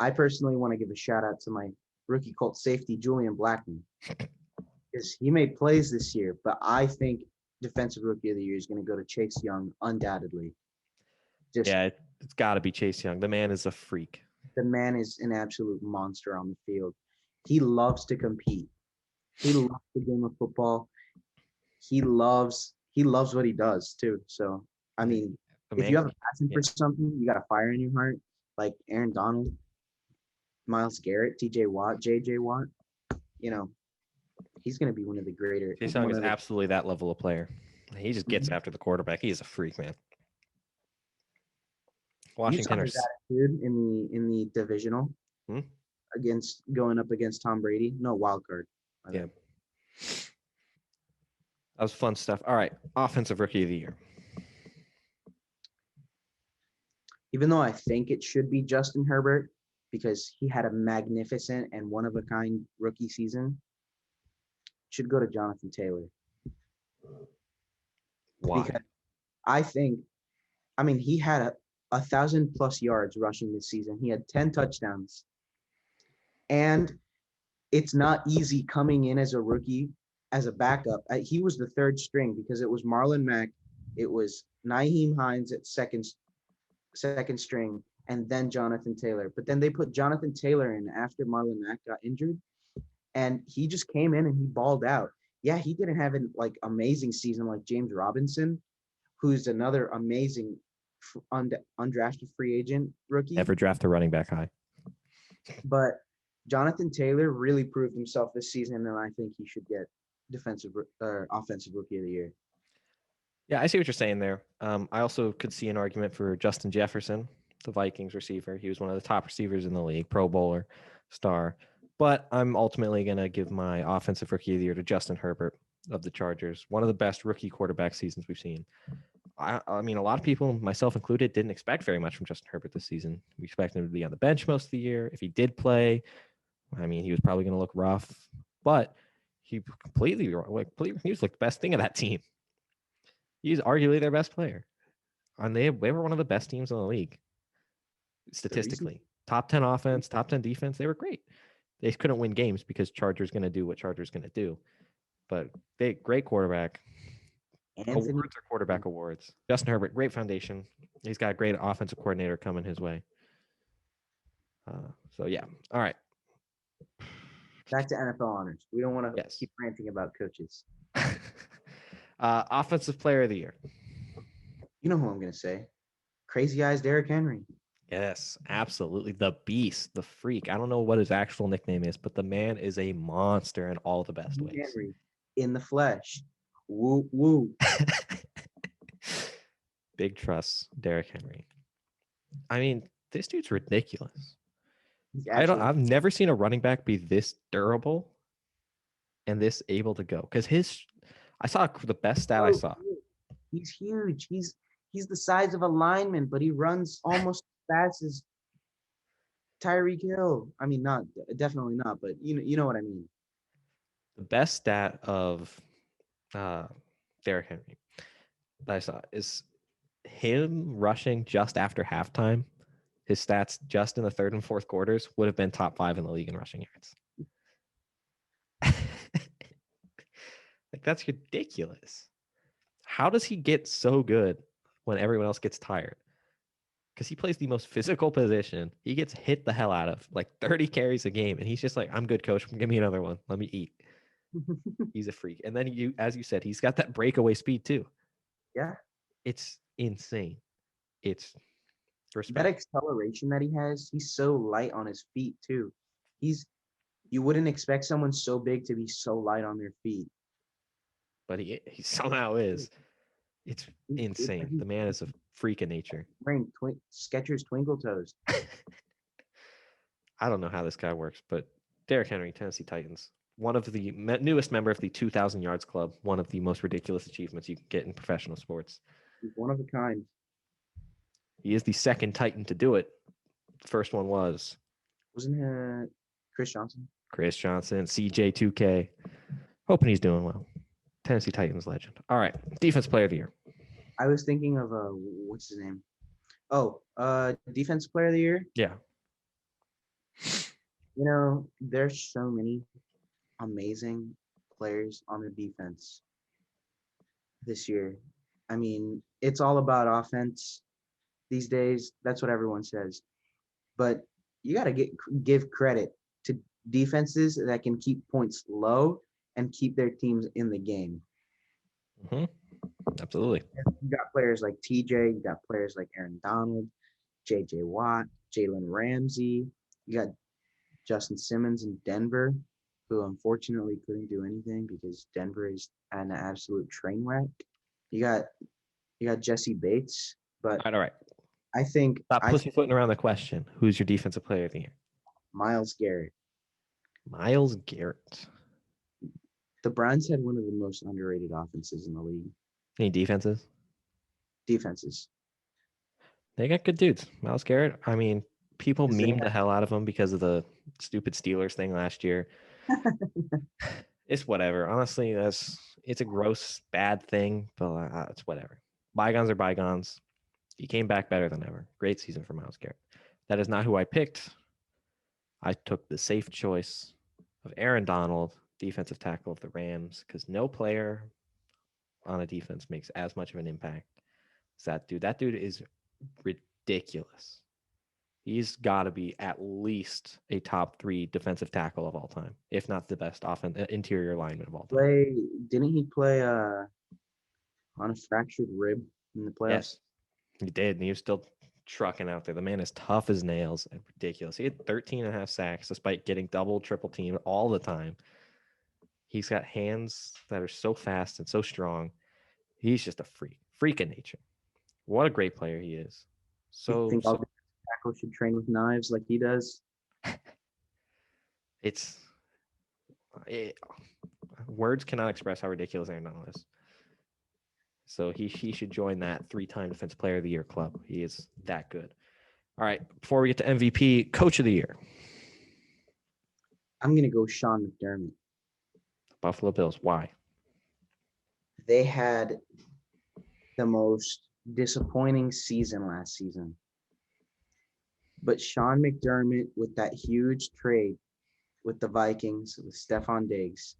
I personally want to give a shout out to my rookie Colt safety, Julian Blackman, because he made plays this year, but I think Defensive Rookie of the Year is going to go to Chase Young, undoubtedly. Yeah, it's got to be Chase Young. The man is a freak. The man is an absolute monster on the field. He loves to compete. He loves the game of football. He loves what he does too. So, I mean, if you have a passion for something, you got a fire in your heart, like Aaron Donald, Myles Garrett, TJ Watt, JJ Watt, he's going to be one of the greater. Chase Young is absolutely that level of player. He just gets after the quarterback. He's a freak, man. Washington attitude in the divisional going up against Tom Brady. No wild card. Yeah. That was fun stuff. All right. Offensive Rookie of the Year. Even though I think it should be Justin Herbert because he had a magnificent and one-of-a-kind rookie season, should go to Jonathan Taylor. Why? Because he had 1,000+ yards rushing this season. He had 10 touchdowns. And it's not easy coming in as a rookie, as a backup. He was the third string because it was Marlon Mack, it was Nyheim Hines at second string, and then Jonathan Taylor. But then they put Jonathan Taylor in after Marlon Mack got injured, and he just came in and he balled out. Yeah, he didn't have an amazing season like James Robinson, who's another amazing undrafted free agent rookie. Never draft a running back high. But Jonathan Taylor really proved himself this season, and I think he should get offensive Rookie of the Year. Yeah, I see what you're saying there. I also could see an argument for Justin Jefferson, the Vikings receiver. He was one of the top receivers in the league, Pro Bowler, star. But I'm ultimately going to give my Offensive Rookie of the Year to Justin Herbert of the Chargers. One of the best rookie quarterback seasons we've seen. I mean, a lot of people, myself included, didn't expect very much from Justin Herbert this season. We expected him to be on the bench most of the year. If he did play, I mean, he was probably going to look rough. But he he was like the best thing of that team. He's arguably their best player. And they were one of the best teams in the league. Statistically. Top 10 offense, top 10 defense. They were great. They couldn't win games because Chargers going to do what Chargers going to do. But great quarterback. Anthony. Awards or quarterback awards? Justin Herbert, great foundation. He's got a great offensive coordinator coming his way. So yeah. All right. Back to NFL honors. We don't want to Yes. keep ranting about coaches. Offensive player of the year. You know who I'm going to say. Crazy Eyes Derrick Henry. Yes, absolutely. The beast, the freak. I don't know what his actual nickname is, but the man is a monster in all the best ways. Henry in the flesh. Woo, woo. Big trust, Derrick Henry. I mean, this dude's ridiculous. I've never seen a running back be this durable and this able to go. Because I saw the best stat I saw. He's huge. He's the size of a lineman, but he runs almost as fast as Tyreek Hill. I mean, definitely not, but you know what I mean. The best stat of Derrick Henry that I saw is him rushing just after halftime. His stats just in the third and fourth quarters would have been top 5 in the league in rushing yards. Like, that's ridiculous. How does he get so good when everyone else gets tired? Because he plays the most physical position. He gets hit the hell out of like 30 carries a game, and he's just like, I'm good, coach. Give me another one. Let me eat. He's a freak. And then as you said, he's got that breakaway speed too. Yeah. It's insane. It's respect. That acceleration that he has, he's so light on his feet too. You wouldn't expect someone so big to be so light on their feet. But he somehow is. It's insane. The man is a freak of nature. Wearing Skechers Twinkle Toes. I don't know how this guy works, but Derrick Henry, Tennessee Titans, one of the newest member of the 2,000 yards club, one of the most ridiculous achievements you can get in professional sports. He's one of a kind. He is the second Titan to do it. The first one wasn't it Chris Johnson? Chris Johnson, CJ2K. Hoping he's doing well. Tennessee Titans legend. All right, defense player of the year. I was thinking of what's his name? Oh, defense player of the year. Yeah. You know, there's so many amazing players on the defense this year. I mean, it's all about offense these days. That's what everyone says. But you got to give credit to defenses that can keep points low and keep their teams in the game. Mm-hmm. Absolutely. You got players like TJ. You got players like Aaron Donald, J.J. Watt, Jalen Ramsey. You got Justin Simmons in Denver, who unfortunately couldn't do anything because Denver is an absolute train wreck. You got Jesse Bates, but all right. I think stop pussyfooting around the question. Who's your defensive player of the year? Myles Garrett. Myles Garrett. The Browns had one of the most underrated offenses in the league. Any defenses? Defenses. They got good dudes. Myles Garrett. I mean, people memed the hell out of him because of the stupid Steelers thing last year. It's whatever. Honestly, it's a gross, bad thing, but it's whatever. Bygones are bygones. He came back better than ever. Great season for Myles Garrett. That is not who I picked. I took the safe choice of Aaron Donald, defensive tackle of the Rams, because no player on a defense makes as much of an impact as that dude. That dude is ridiculous. He's got to be at least a top 3 defensive tackle of all time, if not the best interior lineman of all time. Didn't he play on a fractured rib in the playoffs? Yes, he did, and he was still trucking out there. The man is tough as nails and ridiculous. He had 13 and a half sacks despite getting double, triple teamed all the time. He's got hands that are so fast and so strong. He's just a freak of nature. What a great player he is. So you think all tackles should train with knives like he does? Words cannot express how ridiculous Aaron Donald is. So he should join that 3-time Defensive Player of the Year club. He is that good. All right, before we get to MVP, Coach of the Year. I'm going to go Sean McDermott. Buffalo Bills. Why? They had the most disappointing season last season. But Sean McDermott, with that huge trade with the Vikings, with Stephon Diggs,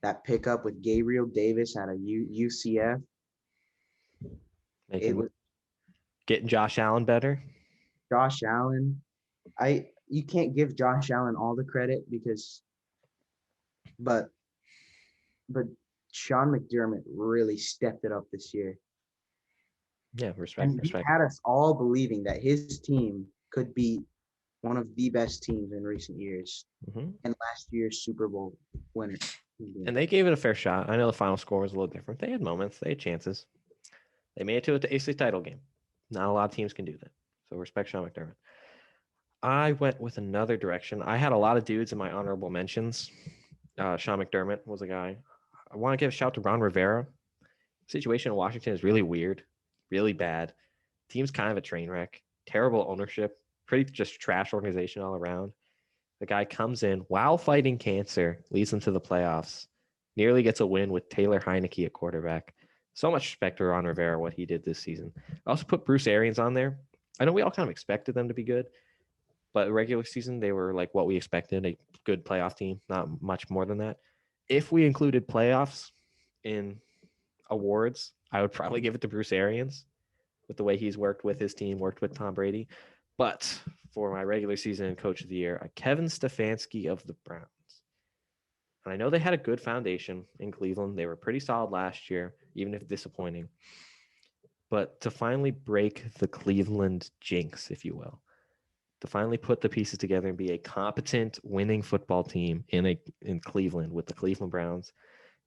that pickup with Gabriel Davis out of UCF, It was Getting Josh Allen better. Josh Allen. You can't give Josh Allen all the credit but but Sean McDermott really stepped it up this year. Yeah, respect. And he had us all believing that his team could beat one of the best teams in recent years and last year's Super Bowl winner. And they gave it a fair shot. I know the final score was a little different. They had moments. They had chances. They made it to the AFC title game. Not a lot of teams can do that. So respect Sean McDermott. I went with another direction. I had a lot of dudes in my honorable mentions. Sean McDermott was a guy. I want to give a shout to Ron Rivera. The situation in Washington is really weird, really bad. Team's kind of a train wreck. Terrible ownership. Pretty just trash organization all around. The guy comes in while fighting cancer, leads them to the playoffs, nearly gets a win with Taylor Heineke at quarterback. So much respect to Ron Rivera, what he did this season. I also put Bruce Arians on there. I know we all kind of expected them to be good, but regular season, they were like what we expected, a good playoff team, not much more than that. If we included playoffs in awards, I would probably give it to Bruce Arians with the way he's worked with his team, worked with Tom Brady. But for my regular season coach of the year, Kevin Stefanski of the Browns. And I know they had a good foundation in Cleveland. They were pretty solid last year, even if disappointing. But to finally break the Cleveland jinx, if you will, to finally put the pieces together and be a competent winning football team in Cleveland with the Cleveland Browns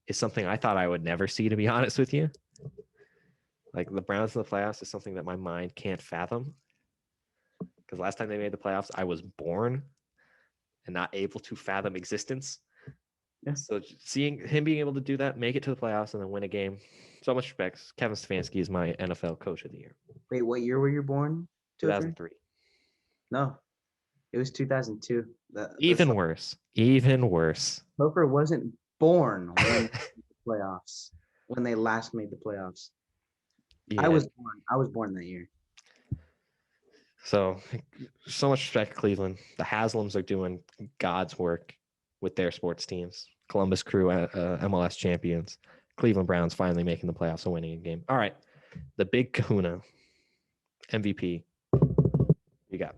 is something I thought I would never see, to be honest with you. Like the Browns in the playoffs is something that my mind can't fathom. Because last time they made the playoffs, I was born and not able to fathom existence. Yeah. So seeing him being able to do that, make it to the playoffs, and then win a game, so much respect. Kevin Stefanski is my NFL coach of the year. Wait, what year were you born? 2003. No, it was 2002. Even worse. Even worse. Topher wasn't born when playoffs. When they last made the playoffs. Yeah. I was born that year. So much respect, Cleveland. The Haslams are doing God's work with their sports teams. Columbus Crew, MLS champions. Cleveland Browns finally making the playoffs and winning a game. All right. The big kahuna, MVP. You got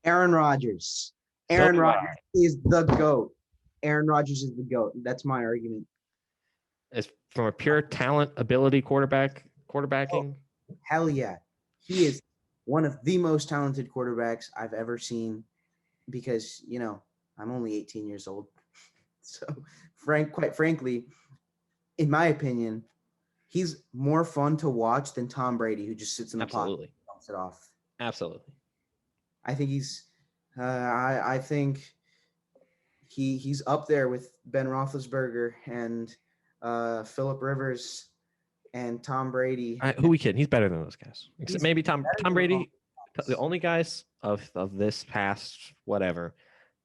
Aaron Rodgers. Aaron Rodgers is the GOAT. Aaron Rodgers is the GOAT. That's my argument. As from a pure talent, ability, quarterbacking. Oh, hell yeah. He is one of the most talented quarterbacks I've ever seen because, I'm only 18 years old. So, quite frankly, in my opinion, he's more fun to watch than Tom Brady, who just sits in the pocket and dumps it off. Absolutely. I think I think he's up there with Ben Roethlisberger and Phillip Rivers and Tom Brady. Who we kidding? He's better than those guys. Except maybe Tom Brady. The only guys of this past whatever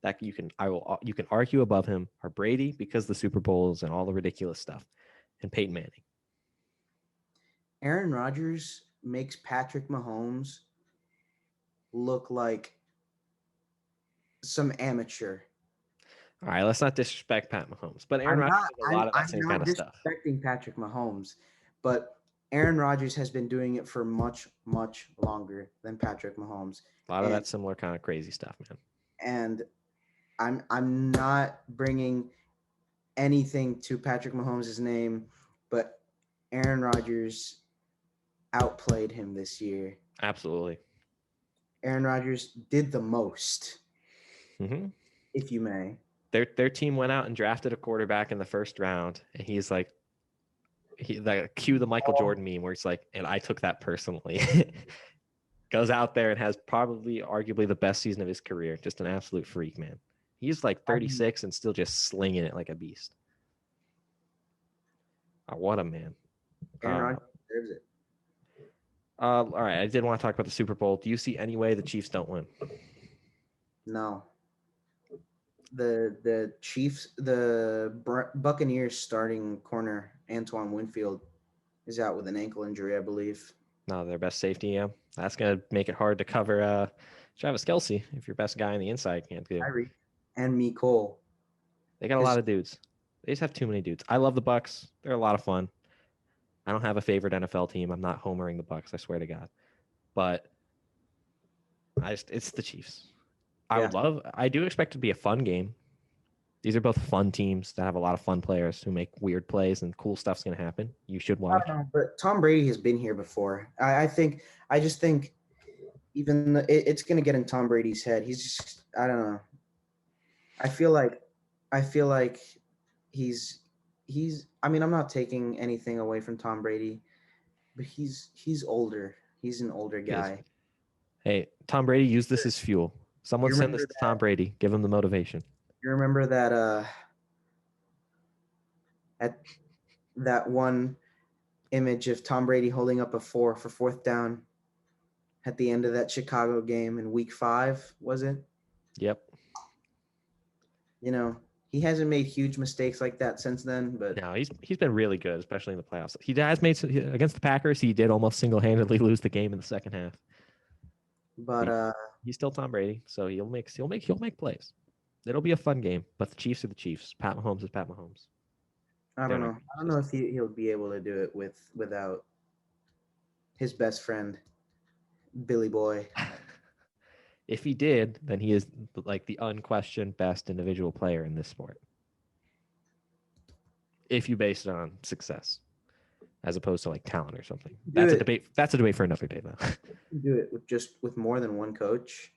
that you can argue above him are Brady because the Super Bowls and all the ridiculous stuff, and Peyton Manning. Aaron Rodgers makes Patrick Mahomes look like some amateur. All right, let's not disrespect Pat Mahomes, but Aaron Rodgers does a lot of that same kind of stuff. I'm not disrespecting Patrick Mahomes, but Aaron Rodgers has been doing it for much, much longer than Patrick Mahomes. A lot of that similar kind of crazy stuff, man. And I'm not bringing anything to Patrick Mahomes' name, but Aaron Rodgers outplayed him this year. Absolutely. Aaron Rodgers did the most, if you may. Their team went out and drafted a quarterback in the first round, and he's like, cue the Michael Jordan meme where it's like, and I took that personally. Goes out there and has probably arguably the best season of his career. Just an absolute freak, man. He's like 36 and still just slinging it like a beast. Oh, what a man. Aaron Rodgers deserves it. All right, I did want to talk about the Super Bowl. Do you see any way the Chiefs don't win? No. The Chiefs, the Buccaneers starting corner Antoine Winfield is out with an ankle injury, I believe. No, their best safety, yeah. That's going to make it hard to cover Travis Kelce if your best guy on the inside can't do. Tyreek and Mecole. They got a lot of dudes. They just have too many dudes. I love the Bucs. They're a lot of fun. I don't have a favorite NFL team. I'm not homering the Bucks. I swear to God. But it's the Chiefs. Yeah. I do expect it to be a fun game. These are both fun teams that have a lot of fun players who make weird plays and cool stuff's going to happen. You should I watch. don't know, but Tom Brady has been here before. I just think even it's going to get in Tom Brady's head. He's just, I don't know. I feel like, I feel like he's. I mean, I'm not taking anything away from Tom Brady, but he's older. He's an older He is. guy. Hey, Tom Brady, use this as fuel. Someone You send this remember to Tom Brady. Give him the motivation. You remember that at that one image of Tom Brady holding up a 4 for fourth down at the end of that Chicago game in week 5, was it? Yep. You know, he hasn't made huge mistakes like that since then, but No, he's been really good, especially in the playoffs. He has made against the Packers. He did almost single-handedly lose the game in the second half. but He's still Tom Brady, so he'll make plays. It'll be a fun game, but the Chiefs are the Chiefs. Pat Mahomes is Pat Mahomes. I They're don't not know. I don't know if he'll be able to do it without his best friend Billy Boy. If he did, then he is like the unquestioned best individual player in this sport. If you base it on success, as opposed to like talent or something. That's a debate. That's a debate for another day, though. Do it with more than one coach.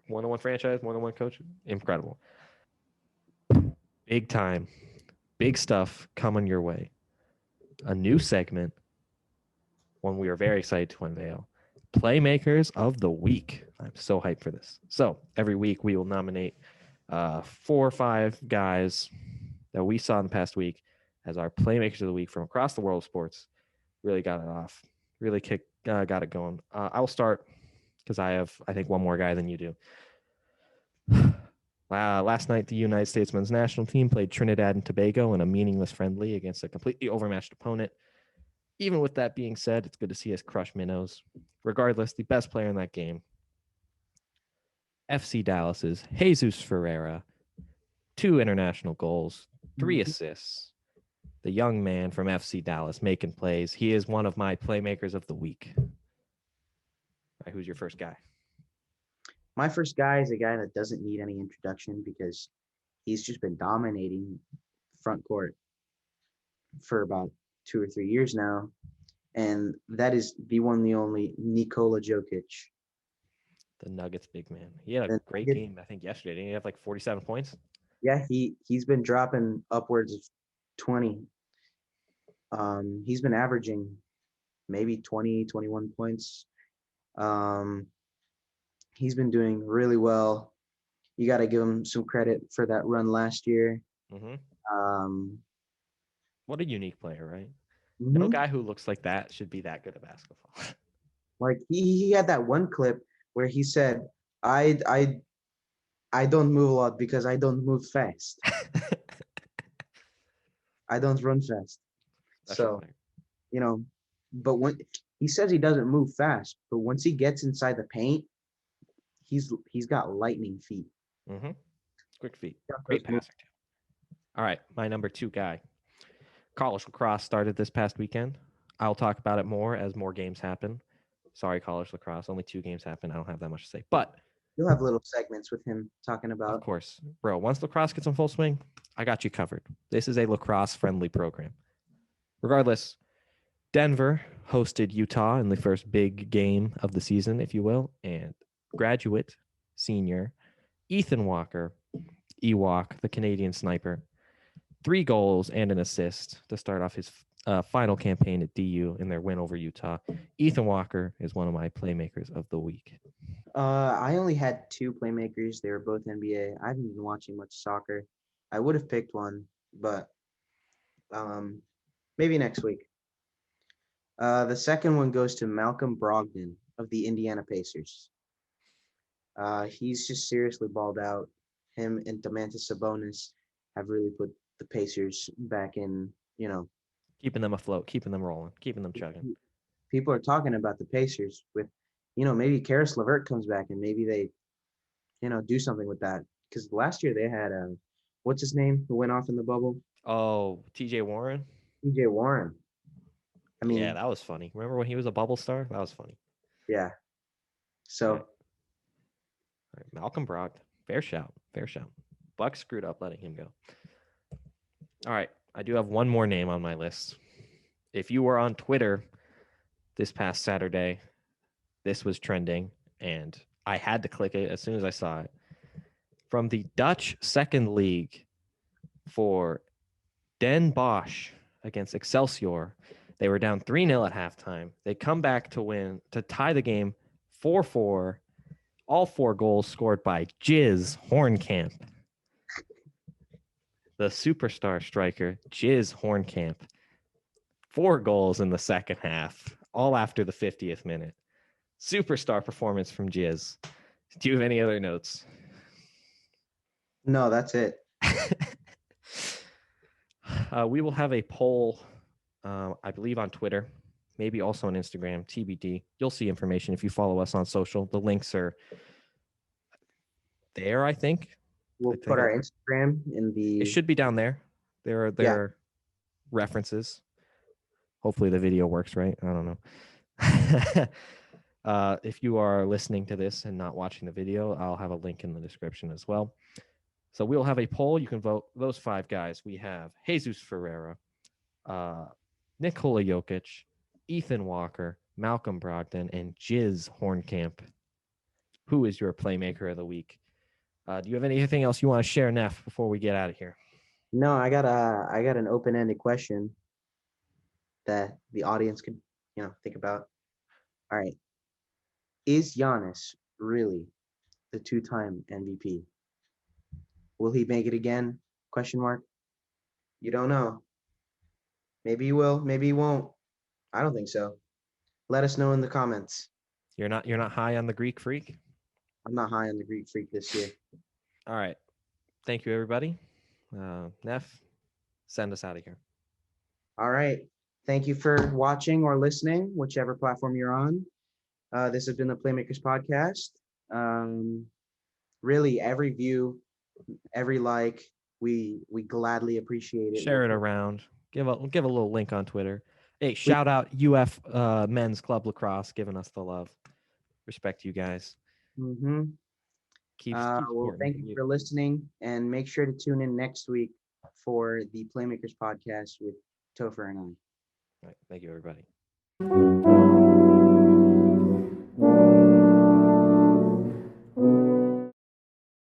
One-on-one franchise, one-on-one coach, incredible. Big time, big stuff coming your way. A new segment, one we are very excited to unveil. Playmakers of the week. I'm so hyped for this. So every week we will nominate 4 or 5 guys that we saw in the past week as our playmakers of the week from across the world of sports. Really got it off. Really got it going. I will start because I think one more guy than you do. Last night, the United States men's national team played Trinidad and Tobago in a meaningless friendly against a completely overmatched opponent. Even with that being said, it's good to see us crush minnows. Regardless, the best player in that game, FC Dallas's Jesus Ferreira, 2 international goals, 3 assists. The young man from FC Dallas making plays. He is one of my playmakers of the week. All right, who's your first guy? My first guy is a guy that doesn't need any introduction because he's just been dominating front court for about 2 or 3 years now, and that is the one, the only Nikola Jokic. The Nuggets big man. He had a And great game, I think, yesterday. Didn't he have like 47 points? yeah, he's been dropping upwards of 20. He's been averaging maybe 20, 21 points. He's been doing really well. You got to give him some credit for that run last year. Mm-hmm. Um, What a unique player, right? No mhm. guy who looks like that should be that good at basketball. Like he had that one clip where he said, "I I I don't move a lot because I don't move fast. I don't run fast." Special So, player. you know, but when he says he doesn't move fast, but once he gets inside the paint, he's got lightning feet. Mm-hmm. Quick feet. Got Great those moves. passer, too. All right, my number 2 guy. College lacrosse started this past weekend. I'll talk about it more as more games happen. Sorry, college lacrosse. Only 2 games happen. I don't have that much to say. But, You'll have little segments with him talking of about. course, bro, once lacrosse gets in full swing, I got you covered. This is a lacrosse-friendly program. Regardless, Denver hosted Utah in the first big game of the season, if you will, and graduate senior Ethan Walker, Ewok, the Canadian sniper, 3 goals and an assist to start off his final campaign at DU in their win over Utah. Ethan Walker is one of my playmakers of the week. I only had 2 playmakers. They were both NBA. I haven't been watching much soccer. I would have picked one, but maybe next week. The second one goes to Malcolm Brogdon of the Indiana Pacers. He's just seriously balled out. Him and Domantas Sabonis have really put the Pacers back in, Keeping them afloat, keeping them rolling, keeping them chugging. people are talking about the Pacers with, maybe Karis LeVert comes back and maybe they, do something with that. Because last year they had, what's his name, who went off in the bubble? Oh, TJ Warren? TJ Warren. I mean, Yeah, that was funny. Remember when he was a bubble star? That was funny. yeah. So, All right. All right. Malcolm Brogdon. Fair shout. Fair shout. Bucks screwed up letting him go. All right. I do have one more name on my list. If you were on Twitter this past Saturday, this was trending, and I had to click it as soon as I saw it. From the Dutch Second League for Den Bosch against Excelsior. They were down 3-0 at halftime. They come back to tie the game 4-4. All 4 goals scored by Jizz Hornkamp, the superstar striker, Jizz Hornkamp. 4 goals in the second half, all after the 50th minute. Superstar performance from Jizz. Do you have any other notes? no, that's it. We will have a poll, I believe, on Twitter, maybe also on Instagram, TBD. You'll see information if you follow us on social. The links are there, I think. We'll put our Instagram in the. It should be down there. There are references. Hopefully the video works right. I don't know. If you are listening to this and not watching the video, I'll have a link in the description as well. So we'll have a poll. You can vote those 5 guys. We have Jesus Ferreira, Nikola Jokic, Ethan Walker, Malcolm Brogdon, and Jizz Hornkamp. Who is your playmaker of the week? Do you have anything else you want to share, Neff, before we get out of here? No, I got an open-ended question that the audience could, think about. All right. Is Giannis really the 2-time MVP? Will he make it again? Question mark. You don't know. Maybe he will, maybe he won't. I don't think so. Let us know in the comments. You're not high on the Greek Freak? I'm not high on the Greek Freak this year. All right. Thank you, everybody. Neff, send us out of here. All right. Thank you for watching or listening, whichever platform you're on. This has been the Playmakers podcast. Really, every view, every like, we gladly appreciate it. Share it around. Give a little link on Twitter. Hey, shout out UF Men's Club Lacrosse giving us the love. Respect you guys. Mm-hmm. Well, thank you for listening, and make sure to tune in next week for the Playmakers podcast with Topher and I. All right, thank you, everybody.